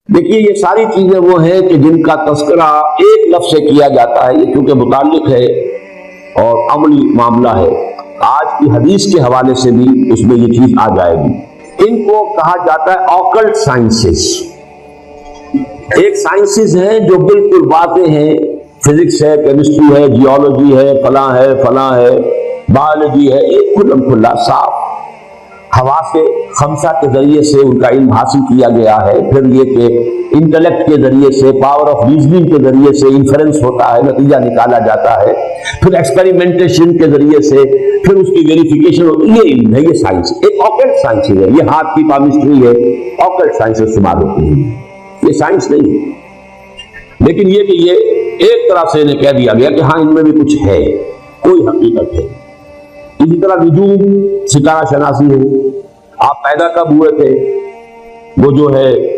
دیکھیے یہ ساری چیزیں وہ ہیں کہ جن کا تذکرہ ایک لفظ سے کیا جاتا ہے، یہ چونکہ متعلق ہے اور عملی معاملہ ہے، آج کی حدیث کے حوالے سے بھی اس میں یہ چیز آ جائے گی۔ ان کو کہا جاتا ہے آکلٹ سائنسز۔ ایک سائنسز ہیں جو بالکل واضح ہیں، فزکس ہے، کیمسٹری ہے، جیولوجی ہے، فلاں ہے، فلاں ہے، بایولوجی ہے، ایک کھلم کھلا صاف حواس خمسہ کے ذریعے سے ان کا علم حاصل کیا گیا ہے۔ پھر یہ کہ انٹلیکٹ کے ذریعے سے، پاور آف ریزننگ کے ذریعے سے انفرنس ہوتا ہے، نتیجہ نکالا جاتا ہے، پھر ایکسپیریمنٹیشن کے ذریعے سے پھر اس کی ویریفیکیشن ہوتی ہے۔ یہ علم ہے، یہ سائنس ایک آکلٹ سائنس ہے، یہ ہاتھ کی پامسٹری ہے، آکلٹ سائنس استعمال ہوتی ہے، یہ سائنس نہیں ہے۔ لیکن یہ کہ یہ ایک طرح سے انہیں کہہ دیا گیا کہ ہاں ان میں بھی کچھ ہے، کوئی حقیقت ہے۔ اسی طرح نجوم، ستارہ شناسی ہے۔ آپ پیدا کب ہوئے تھے، وہ جو ہے